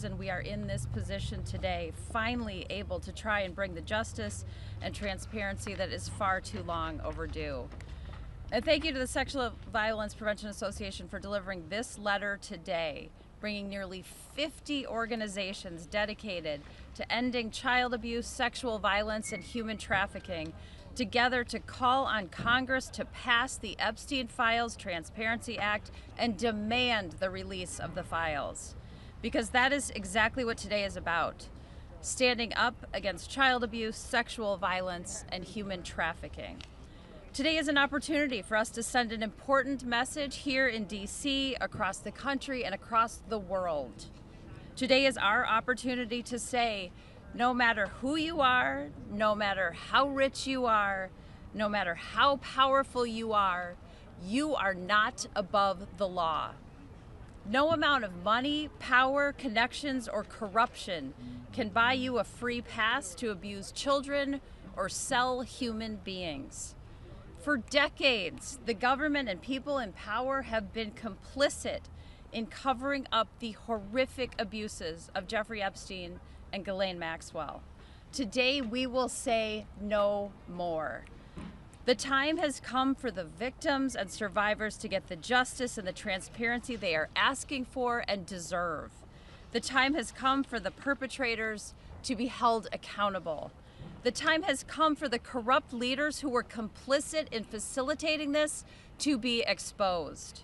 reason we are in this position today, finally able to try and bring the justice and transparency that is far too long overdue. And thank you to the Sexual Violence Prevention Association for delivering this letter today, bringing nearly 50 organizations dedicated to ending child abuse, sexual violence, and human trafficking together to call on Congress to pass the Epstein Files Transparency Act and demand the release of the files. Because that is exactly what today is about: standing up against child abuse, sexual violence, and human trafficking. Today is an opportunity for us to send an important message here in DC, across the country, and across the world. Today is our opportunity to say, no matter who you are, no matter how rich you are, no matter how powerful you are not above the law. No amount of money, power, connections, or corruption can buy you a free pass to abuse children or sell human beings. For decades, the government and people in power have been complicit in covering up the horrific abuses of Jeffrey Epstein and Ghislaine Maxwell. Today, we will say no more. The time has come for the victims and survivors to get the justice and the transparency they are asking for and deserve. The time has come for the perpetrators to be held accountable. The time has come for the corrupt leaders who were complicit in facilitating this to be exposed.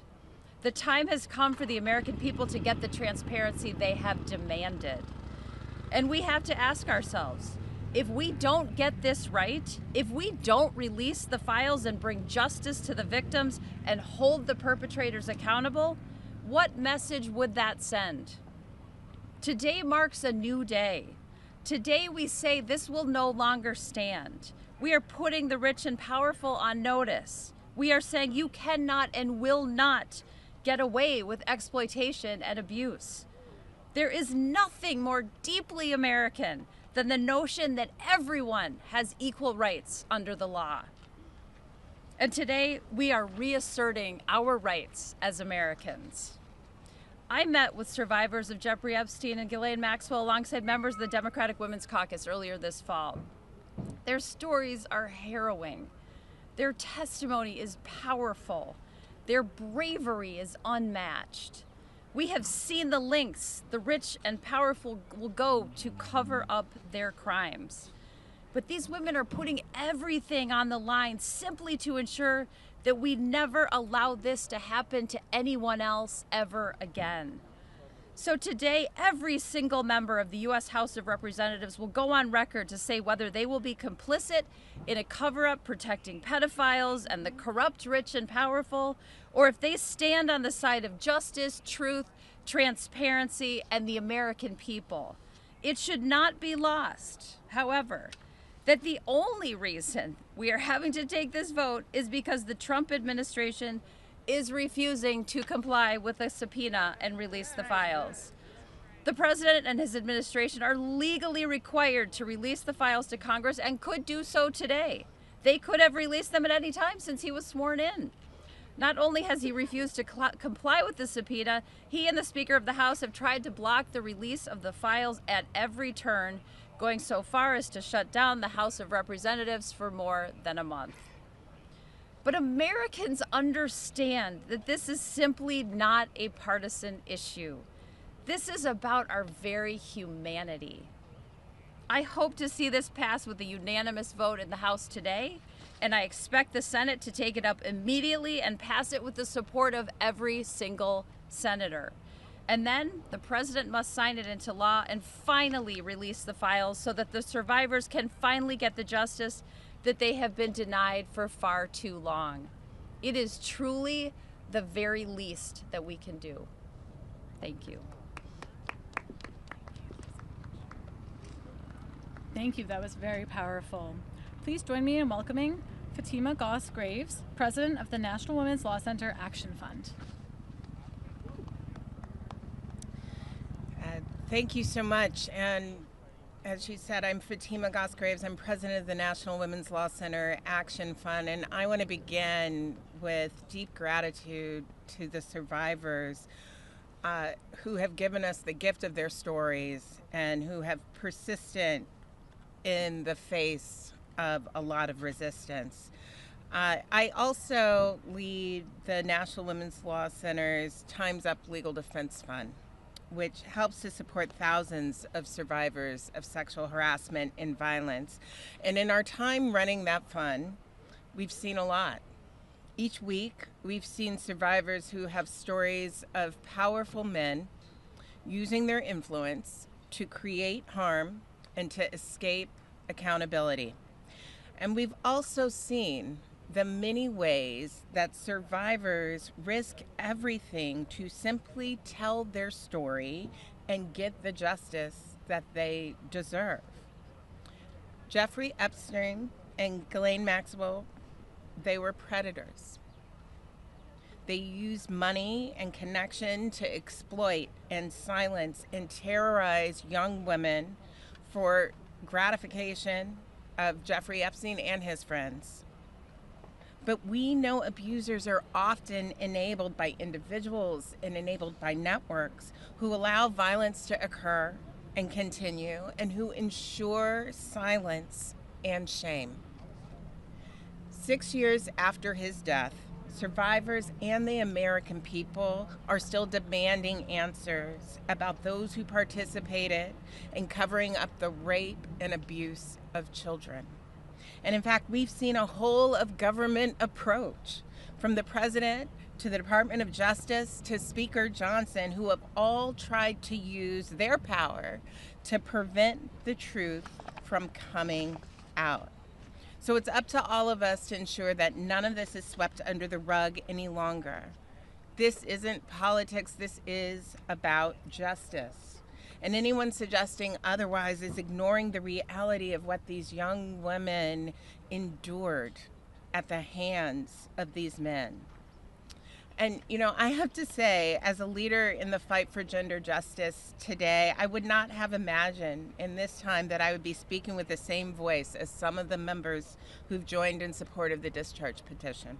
The time has come for the American people to get the transparency they have demanded. And we have to ask ourselves, if we don't get this right, if we don't release the files and bring justice to the victims and hold the perpetrators accountable, what message would that send? Today marks a new day. Today we say this will no longer stand. We are putting the rich and powerful on notice. We are saying you cannot and will not get away with exploitation and abuse. There is nothing more deeply American than the notion that everyone has equal rights under the law. And today we are reasserting our rights as Americans. I met with survivors of Jeffrey Epstein and Ghislaine Maxwell alongside members of the Democratic Women's Caucus earlier this fall. Their stories are harrowing. Their testimony is powerful. Their bravery is unmatched. We have seen the lengths the rich and powerful will go to cover up their crimes. But these women are putting everything on the line simply to ensure that we never allow this to happen to anyone else ever again. So today, every single member of the U.S. House of Representatives will go on record to say whether they will be complicit in a cover-up protecting pedophiles and the corrupt, rich, and powerful, or if they stand on the side of justice, truth, transparency, and the American people. It should not be lost, however, that the only reason we are having to take this vote is because the Trump administration is refusing to comply with a subpoena and release the files. The president and his administration are legally required to release the files to Congress and could do so today. They could have released them at any time since he was sworn in. Not only has he refused to comply with the subpoena, he and the Speaker of the House have tried to block the release of the files at every turn, going so far as to shut down the House of Representatives for more than a month. But Americans understand that this is simply not a partisan issue. This is about our very humanity. I hope to see this pass with a unanimous vote in the House today, and I expect the Senate to take it up immediately and pass it with the support of every single senator. And then the president must sign it into law and finally release the files so that the survivors can finally get the justice that they have been denied for far too long. It is truly the very least that we can do. Thank you. Thank you, that was very powerful. Please join me in welcoming Fatima Goss-Graves, President of the National Women's Law Center Action Fund. Thank you so much. And as you said, I'm Fatima Goss-Graves. I'm president of the National Women's Law Center Action Fund. And I want to begin with deep gratitude to the survivors who have given us the gift of their stories and who have persistent in the face of a lot of resistance. I also lead the National Women's Law Center's Time's Up Legal Defense Fund, which helps to support thousands of survivors of sexual harassment and violence. And in our time running that fund, we've seen a lot. Each week, we've seen survivors who have stories of powerful men using their influence to create harm and to escape accountability. And we've also seen the many ways that survivors risk everything to simply tell their story and get the justice that they deserve. Jeffrey Epstein and Ghislaine Maxwell, they were predators. They used money and connection to exploit and silence and terrorize young women for gratification of Jeffrey Epstein and his friends. But we know abusers are often enabled by individuals and enabled by networks who allow violence to occur and continue and who ensure silence and shame. 6 years after his death, survivors and the American people are still demanding answers about those who participated in covering up the rape and abuse of children. And in fact, we've seen a whole of government approach from the president to the Department of Justice to Speaker Johnson, who have all tried to use their power to prevent the truth from coming out. So it's up to all of us to ensure that none of this is swept under the rug any longer. This isn't politics, this is about justice. And anyone suggesting otherwise is ignoring the reality of what these young women endured at the hands of these men. And, you know, I have to say, as a leader in the fight for gender justice today, I would not have imagined in this time that I would be speaking with the same voice as some of the members who've joined in support of the discharge petition.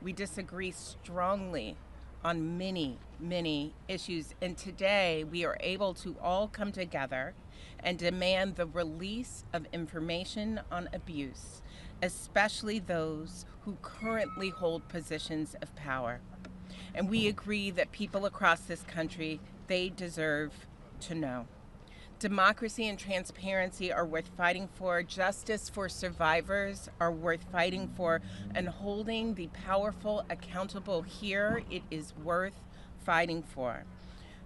We disagree strongly on many, many issues. And today we are able to all come together and demand the release of information on abuse, especially those who currently hold positions of power. And we agree that people across this country, they deserve to know. Democracy and transparency are worth fighting for. Justice for survivors are worth fighting for. And holding the powerful accountable here, it is worth fighting for.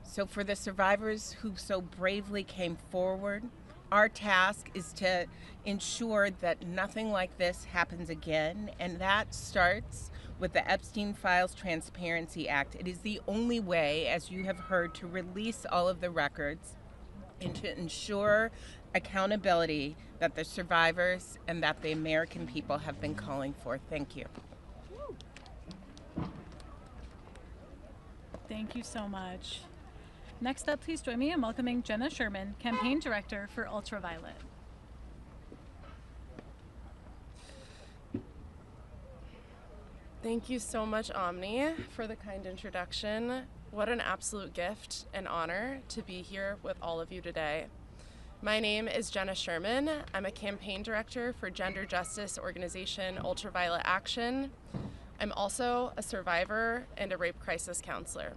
So for the survivors who so bravely came forward, our task is to ensure that nothing like this happens again. And that starts with the Epstein Files Transparency Act. It is the only way, as you have heard, to release all of the records and to ensure accountability that the survivors and that the American people have been calling for. Thank you. Thank you so much. Next up, please join me in welcoming Jenna Sherman, Campaign Director for Ultraviolet. Thank you so much, Omni, for the kind introduction. What an absolute gift and honor to be here with all of you today. My name is Jenna Sherman. I'm a campaign director for gender justice organization Ultraviolet Action. I'm also a survivor and a rape crisis counselor.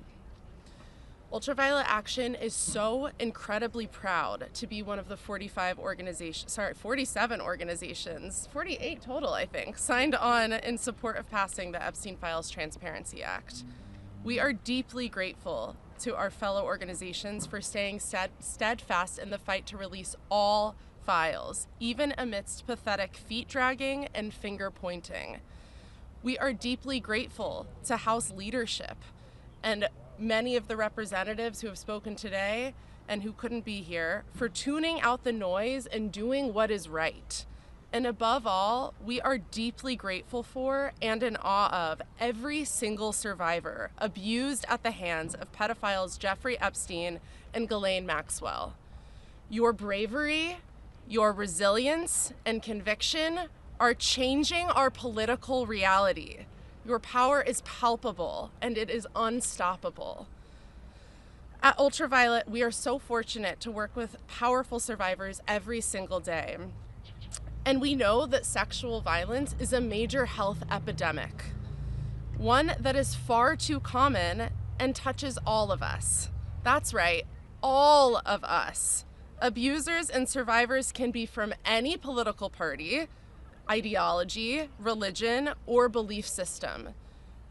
Ultraviolet Action is so incredibly proud to be one of the 47 organizations, 48 total, I think, signed on in support of passing the Epstein Files Transparency Act. We are deeply grateful to our fellow organizations for staying steadfast in the fight to release all files, even amidst pathetic feet dragging and finger pointing. We are deeply grateful to House leadership and many of the representatives who have spoken today and who couldn't be here for tuning out the noise and doing what is right. And above all, we are deeply grateful for and in awe of every single survivor abused at the hands of pedophiles Jeffrey Epstein and Ghislaine Maxwell. Your bravery, your resilience, and conviction are changing our political reality. Your power is palpable and it is unstoppable. At Ultraviolet, we are so fortunate to work with powerful survivors every single day. And we know that sexual violence is a major health epidemic, one that is far too common and touches all of us. That's right, all of us. Abusers and survivors can be from any political party, ideology, religion, or belief system.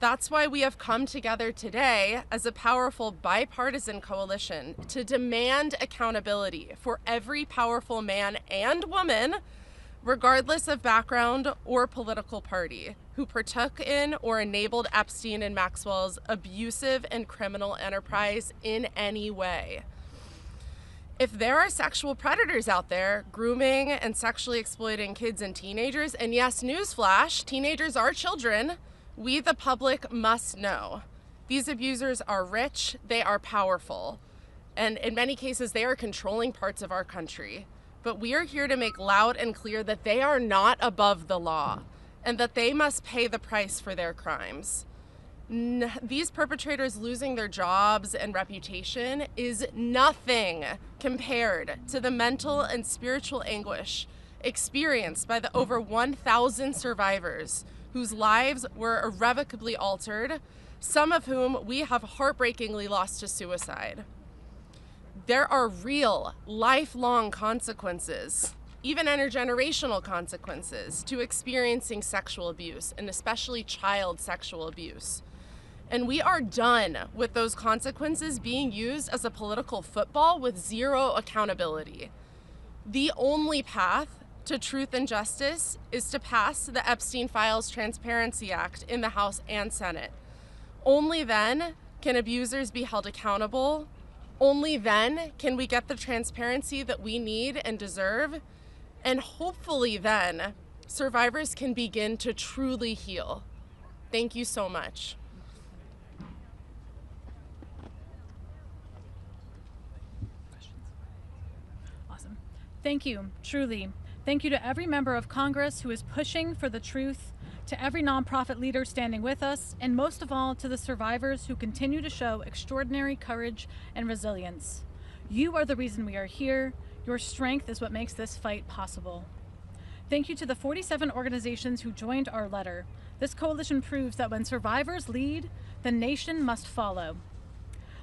That's why we have come together today as a powerful bipartisan coalition to demand accountability for every powerful man and woman, regardless of background or political party, who partook in or enabled Epstein and Maxwell's abusive and criminal enterprise in any way. If there are sexual predators out there grooming and sexually exploiting kids and teenagers, and yes, newsflash, teenagers are children, we, the public, must know. These abusers are rich, they are powerful, and in many cases, they are controlling parts of our country. But we are here to make loud and clear that they are not above the law and that they must pay the price for their crimes. These perpetrators losing their jobs and reputation is nothing compared to the mental and spiritual anguish experienced by the over 1,000 survivors whose lives were irrevocably altered, some of whom we have heartbreakingly lost to suicide. There are real, lifelong consequences, even intergenerational consequences, to experiencing sexual abuse, and especially child sexual abuse. And we are done with those consequences being used as a political football with zero accountability. The only path to truth and justice is to pass the Epstein Files Transparency Act in the House and Senate. Only then can abusers be held accountable. Only then can we get the transparency that we need and deserve. And hopefully then, survivors can begin to truly heal. Thank you so much. Awesome. Thank you, truly. Thank you to every member of Congress who is pushing for the truth, to every nonprofit leader standing with us, and most of all to the survivors who continue to show extraordinary courage and resilience. You are the reason we are here. Your strength is what makes this fight possible. Thank you to the 47 organizations who joined our letter. This coalition proves that when survivors lead, the nation must follow.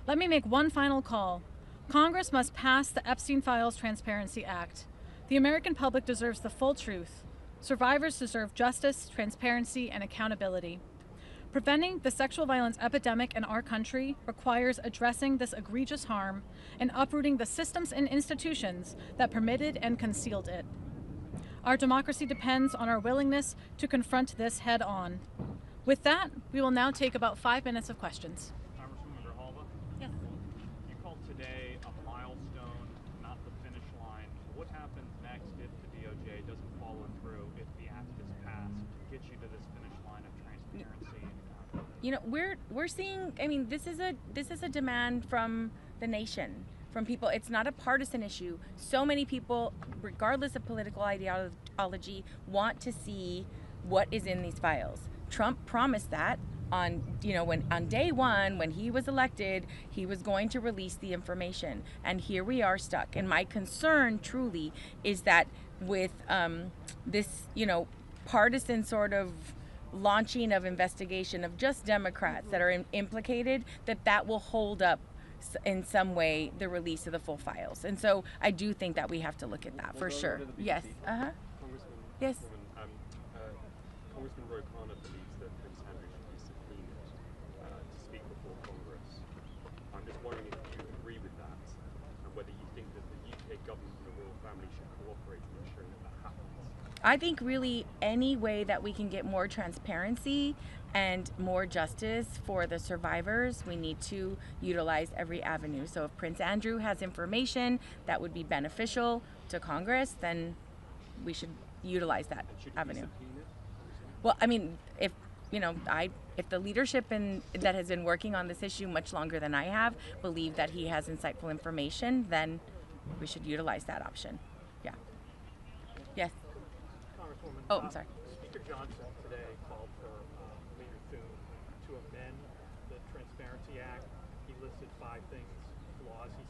Let me make one final call. Congress must pass the Epstein Files Transparency Act. The American public deserves the full truth. Survivors deserve justice, transparency, and accountability. Preventing the sexual violence epidemic in our country requires addressing this egregious harm and uprooting the systems and institutions that permitted and concealed it. Our democracy depends on our willingness to confront this head on. With that, we will now take about 5 minutes of questions. Congresswoman Grijalva? Yes. You called today a milestone, not the finish line. What happens next if the DOJ doesn't follow through, if the act is passed, to get you to this finish line of transparency and accountability? You know, we're seeing, I mean, this is a demand from the nation, from people. It's not a partisan issue. So many people, regardless of political ideology, want to see what is in these files. Trump promised that on day one, when he was elected, he was going to release the information, and here we are stuck. And my concern truly is that with this, partisan sort of launching of investigation of just Democrats that are implicated, that will hold up in some way the release of the full files. And so I do think that we have to look at that for sure. Yes. Congressman, Yes. Congressman Roy Connor believes that Prince Andrew should be subpoenaed to speak before Congress. I'm just wondering if you agree with that, and whether you think that the UK government and the royal family should cooperate in ensuring that happens. I think really any way that we can get more transparency and more justice for the survivors, we need to utilize every avenue. So if Prince Andrew has information that would be beneficial to Congress, then we should utilize that avenue. Well, I mean, if the leadership that has been working on this issue much longer than I have believe that he has insightful information, then we should utilize that option. Yeah. Yes. Congresswoman, Oh, I'm sorry. Speaker Johnson today called for Leader Thune to amend the Transparency Act. He listed 5 things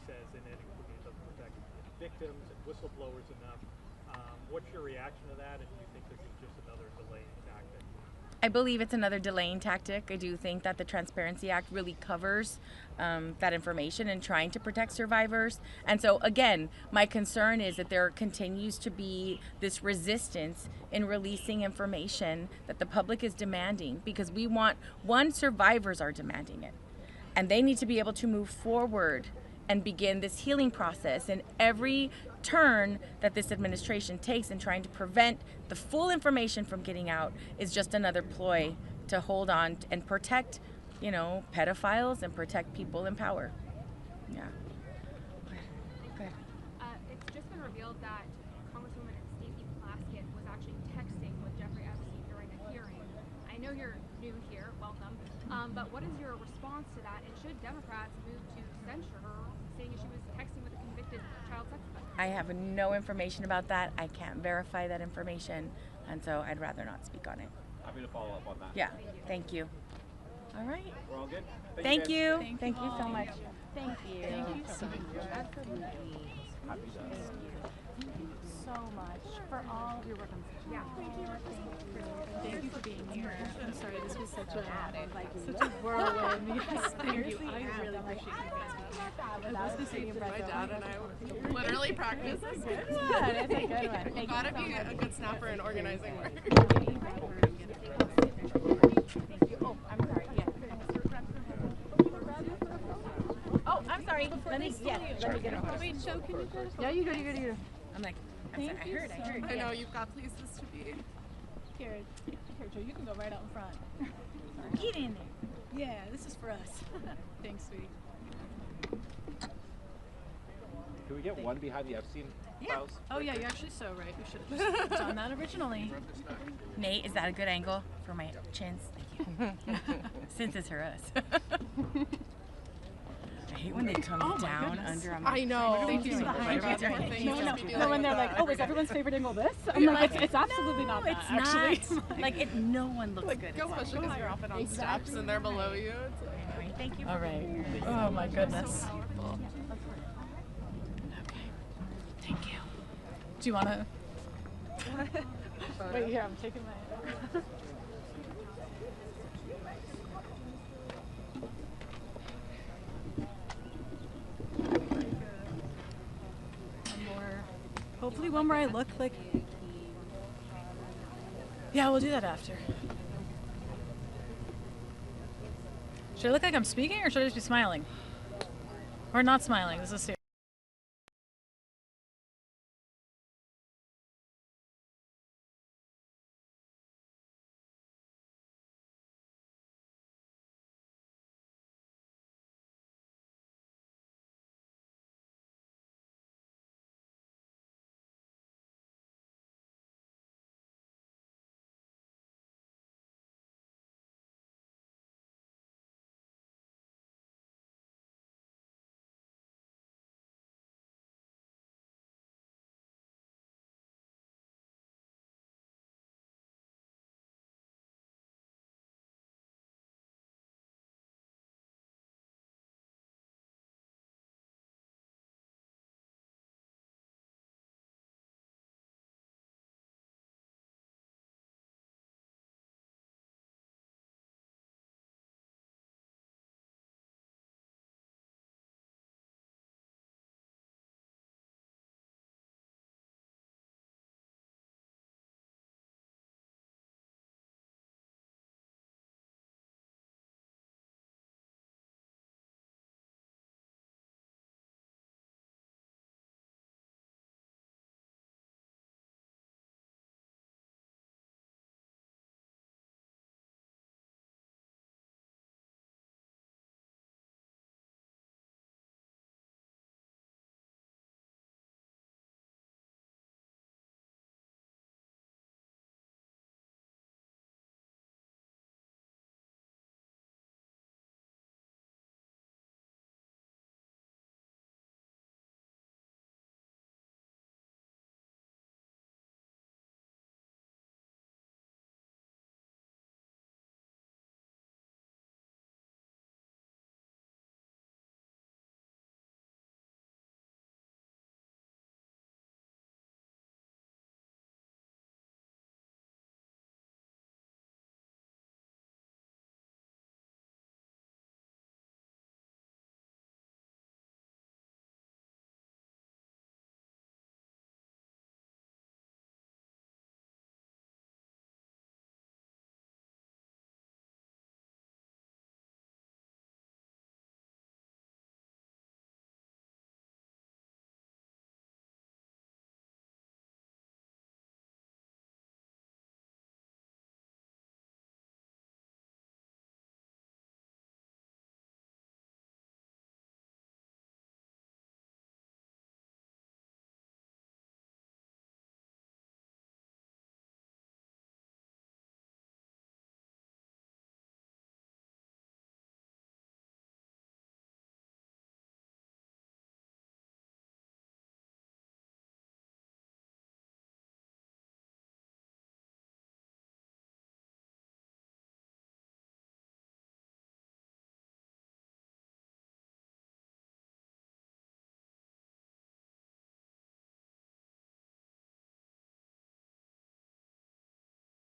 says inadequately it doesn't protect victims and whistleblowers enough. What's your reaction to that, and do you think this is just another delaying tactic? I believe it's another delaying tactic. I do think that the Transparency Act really covers that information and trying to protect survivors. And so, again, my concern is that there continues to be this resistance in releasing information that the public is demanding, because we want, one, survivors are demanding it. And they need to be able to move forward and begin this healing process. And every turn that this administration takes in trying to prevent the full information from getting out is just another ploy to hold on and protect, you know, pedophiles and protect people in power. Yeah. Good. It's just been revealed that Congresswoman Stacey Plaskett was actually texting with Jeffrey Epstein during a hearing. I know you're new here, welcome, but what is your response to that? And should Democrats move to censure her, saying she was texting with a convicted child sex offender? I have no information about that. I can't verify that information, and so I'd rather not speak on it. Happy to follow up on that. Yeah, thank you. All right. We're all good? Thank you. Thank Thank you you so all. much. Thank you. Thank you so much. Absolutely. Happy to. Thank you so much for all of your work on this. Yeah. Thank you for being here. I'm sorry, this was such a whirlwind. Yes, thank you. I really appreciate you guys being here. I was going to say My dad and I literally practice. It's a good one. It's a good one. You gotta be a good snapper in organizing work. Thank you. Oh, I'm sorry. Yeah. Oh, I'm sorry. Let me get it. Wait, Joe, can you go to No, you go. I'm like, I'm sorry. Thank you I so heard. much. I know you've got places to be. Here, Joe, you can go right out in front. Get in there. Yeah, this is for us. Thanks, sweetie. Can we get one behind the Epstein files? Oh yeah, you're actually so right. We should have just done that originally. Nate, is that a good angle for my chins? Thank you. Since it's for us. I hate when they come down under. I'm like, I know. Thank you so I'd much. rather more things No, just be dealing when with they're that. like, oh, is everyone's favorite angle this? I'm like, it's absolutely not that, it's actually. not. Like, it, no one looks good. It's Especially because you're often on steps and they're below you. It's like, anyway, thank you. All right. Oh my goodness. powerful. Okay. Thank you. Do you want to? Wait here. I'm taking my. Hopefully one where I look like. Yeah, we'll do that after. Should I look like I'm speaking, or should I just be smiling? Or not smiling? This is serious.